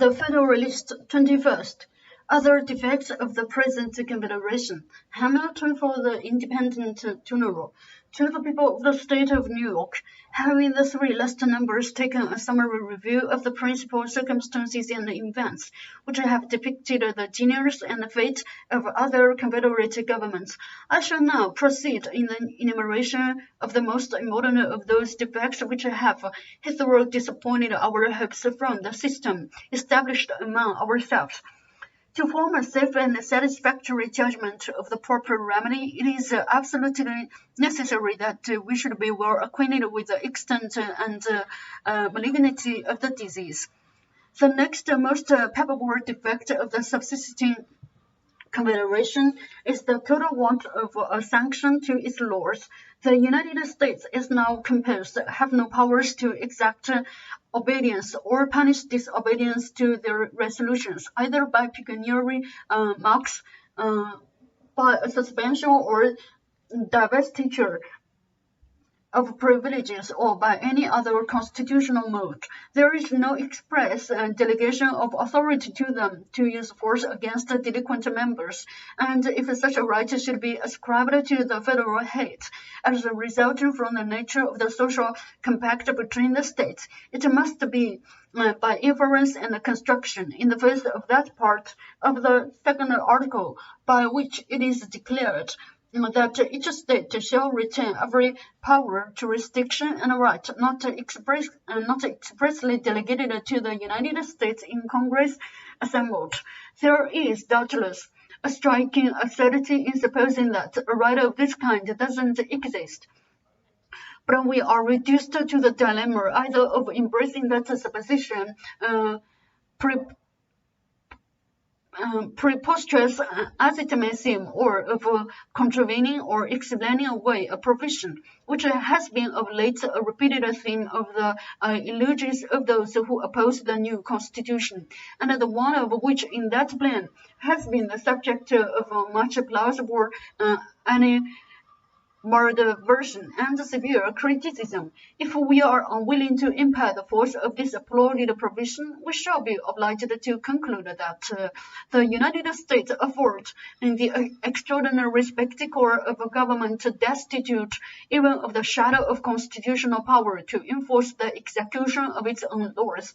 The Federalist 21st. Other defects of the present Confederation. Hamilton for the independent general. To the people of the state of New York, having the three last numbers taken a summary review of the principal circumstances and events which have depicted the genius and fate of other Confederate governments, I shall now proceed in the enumeration of the most important of those defects which have hitherto disappointed our hopes from the system established among ourselves. To form a safe and satisfactory judgment of the proper remedy, it is absolutely necessary that we should be well acquainted with the extent and malignity of the disease. The next most palpable defect of the subsisting Confederation is the total want of a sanction to its laws. The United States is now compelled, have no powers to exact obedience or punish disobedience to their resolutions, either by pecuniary marks, by a suspension or divestiture of privileges, or by any other constitutional mode. There is no express delegation of authority to them to use force against delinquent members, and if such a right should be ascribed to the federal head as a result from the nature of the social compact between the states, it must be by inference and construction in the first of that part of the second article, by which it is declared that each state shall retain every power, jurisdiction, and right not expressly delegated to the United States in Congress assembled. There is doubtless a striking absurdity in supposing that a right of this kind doesn't exist. But we are reduced to the dilemma either of embracing that supposition preposterous as it may seem, or of contravening or explaining away a provision which has been of late a repeated theme of the eulogies of those who oppose the new constitution, and the one of which in that plan has been the subject of much plausible version and severe criticism. If we are unwilling to impair the force of this applauded provision, we shall be obliged to conclude that the United States afford in the extraordinary spectacle of a government destitute even of the shadow of constitutional power to enforce the execution of its own laws.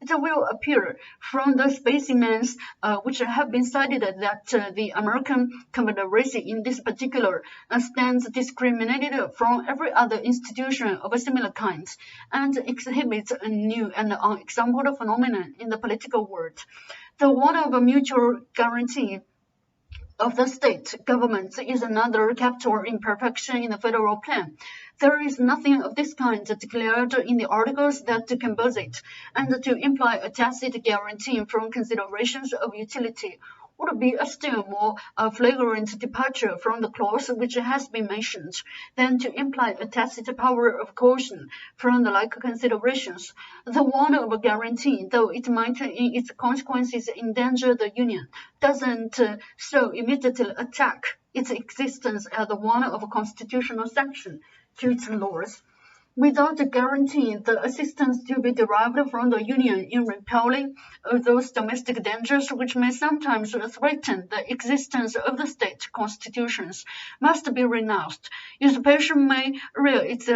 It will appear from the specimens which have been cited that the American Confederacy in this particular stands discriminated from every other institution of a similar kind, and exhibits a new and unexampled phenomenon in the political world. The want of a mutual guarantee of the state governments is another capital imperfection in the federal plan. There is nothing of this kind declared in the articles that compose it, and to imply a tacit guarantee from considerations of utility would be a still more flagrant departure from the clause which has been mentioned, than to imply a tacit power of coercion from the like considerations. The want of a guarantee, though it might in its consequences endanger the Union, doesn't so immediately attack its existence as the one of a constitutional sanction to its laws. Without a guarantee, the assistance to be derived from the Union in repelling those domestic dangers which may sometimes threaten the existence of the state constitutions must be renounced. Usurpation may rear its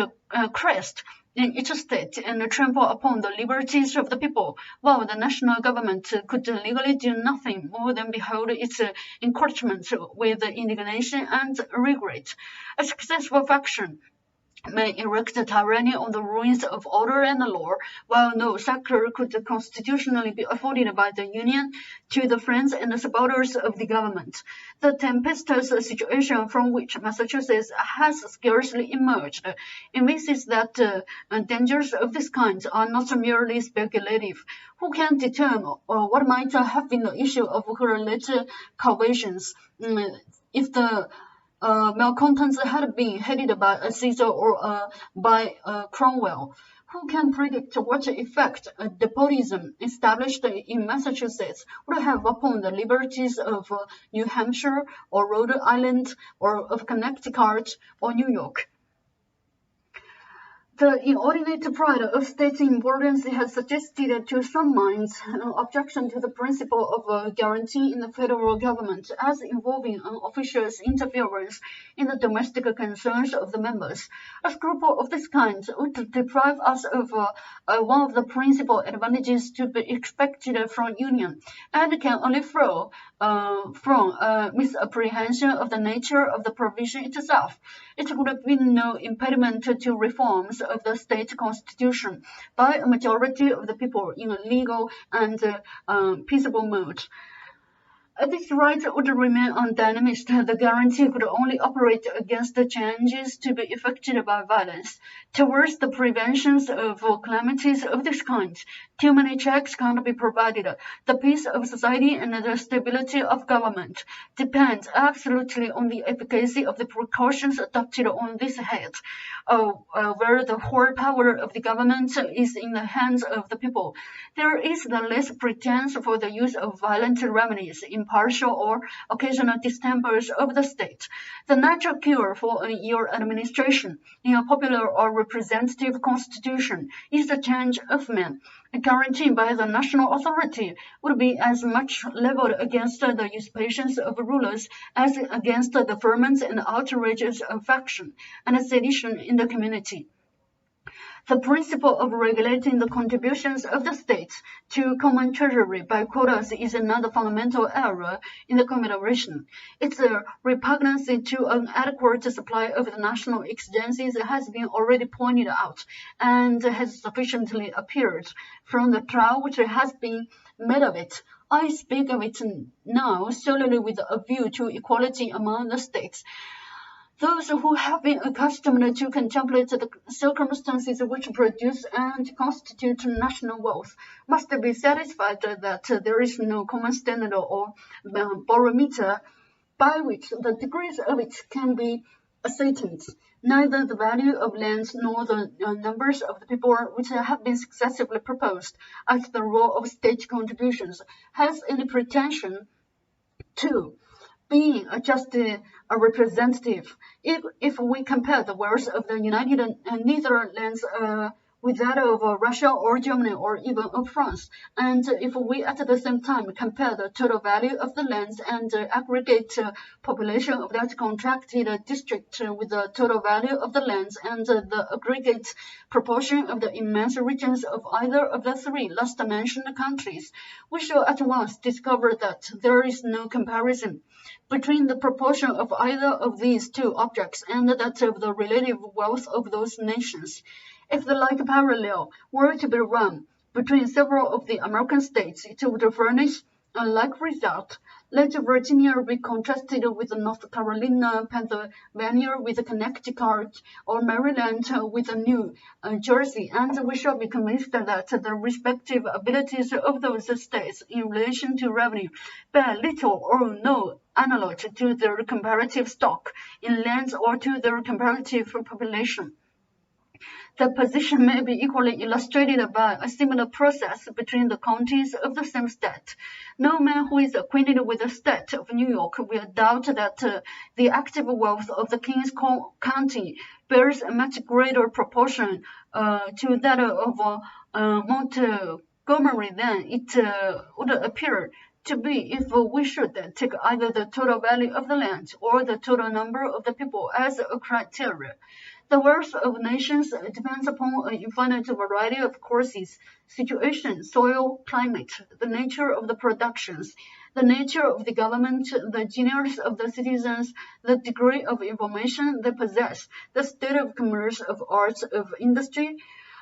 crest in each state and trample upon the liberties of the people, while the national government could legally do nothing more than behold its encroachment with indignation and regret. A successful faction may erect a tyranny on the ruins of order and law, while no succor could constitutionally be afforded by the Union to the friends and supporters of the government. The tempestuous situation from which Massachusetts has scarcely emerged evinces that dangers of this kind are not merely speculative. Who can determine what might have been the issue of her later conventions if the malcontents had been headed by a Caesar or by Cromwell? Who can predict what effect a despotism established in Massachusetts would have upon the liberties of New Hampshire or Rhode Island or of Connecticut or New York? The inordinate pride of state importance has suggested to some minds an objection to the principle of a guarantee in the federal government as involving an official's interference in the domestic concerns of the members. A scruple of this kind would deprive us of one of the principal advantages to be expected from union, and can only flow from a misapprehension of the nature of the provision itself. It would have been no impediment to reforms of the state constitution by a majority of the people in a legal and peaceable mode. This right would remain undamaged. The guarantee could only operate against the changes to be effected by violence. Towards the prevention of calamities of this kind, too many checks can't be provided. The peace of society and the stability of government depends absolutely on the efficacy of the precautions adopted on this head, where the whole power of the government is in the hands of the people. There is the less pretense for the use of violent remedies, impartial or occasional distempers of the state. The natural cure for your administration in a popular or representative constitution is the change of men. Guaranteed by the national authority would be as much leveled against the usurpations of rulers as against the ferments and outrages of faction and sedition in the community. The principle of regulating the contributions of the states to common treasury by quotas is another fundamental error in the Confederation. Its repugnancy to an adequate supply of the national exigencies has been already pointed out and has sufficiently appeared from the trial which has been made of it. I speak of it now solely with a view to equality among the states. Those who have been accustomed to contemplate the circumstances which produce and constitute national wealth must be satisfied that there is no common standard or barometer by which the degrees of it can be ascertained. Neither the value of lands nor the numbers of the people which have been successively proposed as the role of state contributions has any pretension to being just a representative. If we compare the wealth of the United Netherlands with that of Russia or Germany or even of France, and if we at the same time compare the total value of the lands and aggregate population of that contracted district with the total value of the lands and the aggregate proportion of the immense regions of either of the three last mentioned countries, we shall at once discover that there is no comparison between the proportion of either of these two objects and that of the relative wealth of those nations. If the like parallel were to be run between several of the American states, it would furnish a like result. Let Virginia be contrasted with North Carolina, Pennsylvania with Connecticut, or Maryland with New Jersey, and we shall be convinced that the respective abilities of those states in relation to revenue bear little or no analog to their comparative stock in lands or to their comparative population. The position may be equally illustrated by a similar process between the counties of the same state. No man who is acquainted with the state of New York will doubt that the active wealth of the King's County bears a much greater proportion to that of Montgomery than it would appear to be if we should take either the total value of the land or the total number of the people as a criteria. The wealth of nations depends upon an infinite variety of causes: situation, soil, climate, the nature of the productions, the nature of the government, the genius of the citizens, the degree of information they possess, the state of commerce, of arts, of industry.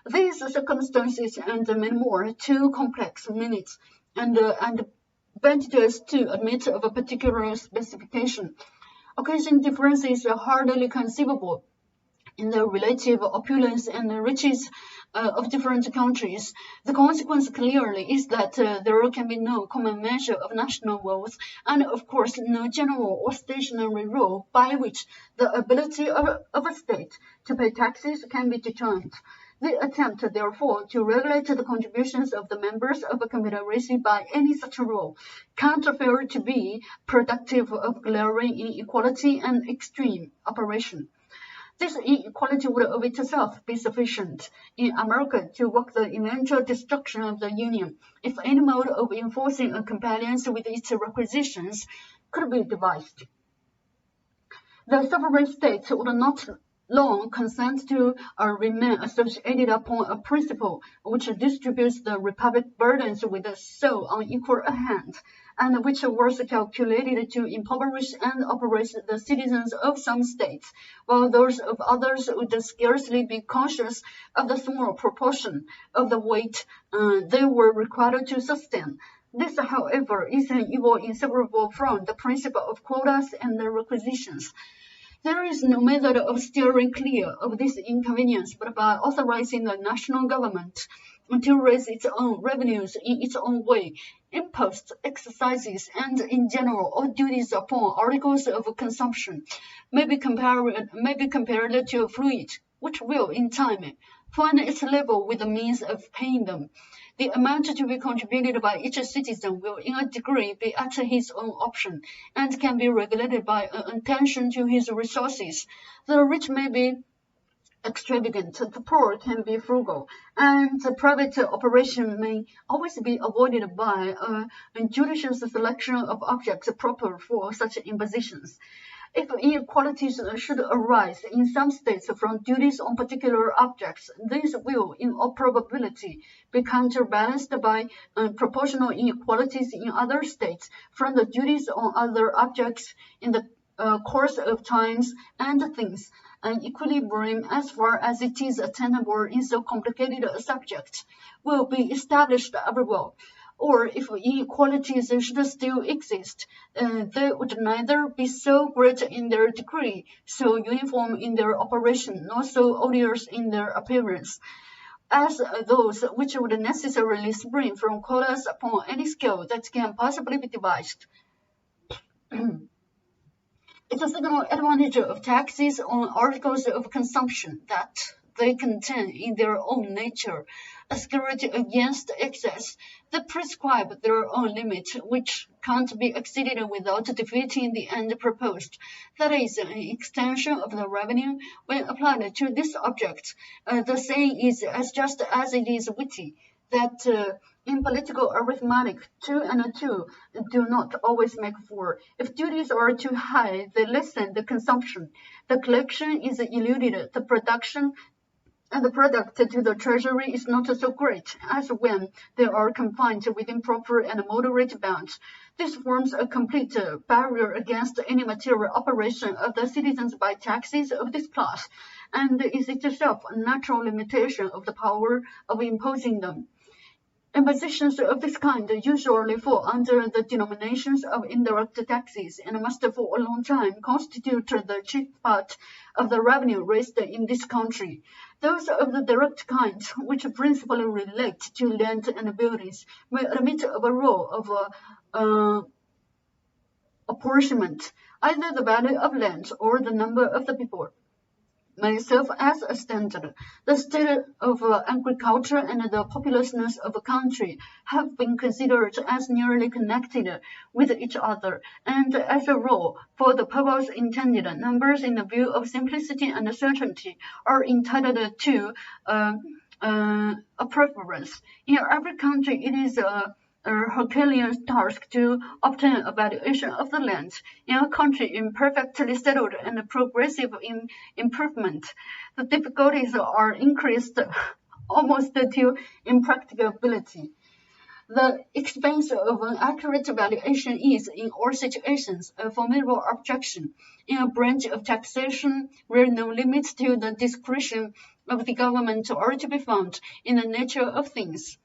These circumstances and many more are too complex, minutes, and advantageous to admit of a particular specification. Occasion differences are hardly conceivable in the relative opulence and riches of different countries. The consequence clearly is that there can be no common measure of national wealth, and of course no general or stationary rule by which the ability of a state to pay taxes can be determined. The attempt, therefore, to regulate the contributions of the members of a confederacy by any such rule can't fail to be productive of glaring inequality and extreme operation. This inequality would of itself be sufficient in America to work the eventual destruction of the Union if any mode of enforcing a compliance with its requisitions could be devised. The sovereign states would not long consent to remain associated upon a principle which distributes the republic burdens with so unequal a hand, and which was calculated to impoverish and oppress the citizens of some states, while those of others would scarcely be conscious of the small proportion of the weight they were required to sustain. This, however, is an evil inseparable from the principle of quotas and the requisitions. There is no method of steering clear of this inconvenience but by authorizing the national government to raise its own revenues in its own way, imposts, excises, and in general all duties upon articles of consumption may be compared to a fluid, which will in time find its level with the means of paying them. The amount to be contributed by each citizen will in a degree be at his own option, and can be regulated by an attention to his resources. The rich may be extravagant, the poor can be frugal, and the private operation may always be avoided by a judicious selection of objects proper for such impositions. If inequalities should arise in some states from duties on particular objects, these will, in all probability, be counterbalanced by proportional inequalities in other states from the duties on other objects in the course of times and things. An equilibrium, as far as it is attainable in so complicated a subject, will be established everywhere. Or if inequalities should still exist, they would neither be so great in their degree, so uniform in their operation, nor so odious in their appearance, as those which would necessarily spring from quotas upon any scale that can possibly be devised. It's a signal advantage of taxes on articles of consumption that they contain in their own nature a security against excess. They prescribe their own limit, which can't be exceeded without defeating the end proposed. That is, an extension of the revenue when applied to this object. The saying is as just as it is witty, that in political arithmetic, 2 and 2 do not always make 4. If duties are too high, they lessen the consumption. The collection is eluded. The production and the product to the treasury is not so great as when they are confined within proper and moderate bounds. This forms a complete barrier against any material operation of the citizens by taxes of this class, and is itself a natural limitation of the power of imposing them. Impositions of this kind usually fall under the denominations of indirect taxes and must for a long time constitute the chief part of the revenue raised in this country. Those of the direct kind, which principally relate to land and buildings, may admit of a rule of apportionment. Either the value of land or the number of the people may serve as a standard. The state of agriculture and the populousness of a country have been considered as nearly connected with each other, and as a rule, for the purpose intended, numbers in the view of simplicity and certainty are entitled to a preference. In every country, it is a Herculean task to obtain a valuation of the land. In a country imperfectly settled and progressive in improvement, the difficulties are increased almost to impracticability. The expense of an accurate valuation is, in all situations, a formidable objection. In a branch of taxation where no limits to the discretion of the government are to be found in the nature of things,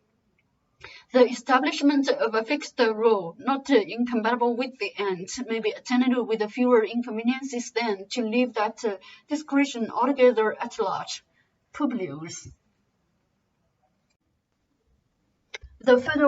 the establishment of a fixed rule, not incompatible with the end, may be attained with fewer inconveniences than to leave that discretion altogether at large. Publius. The Federal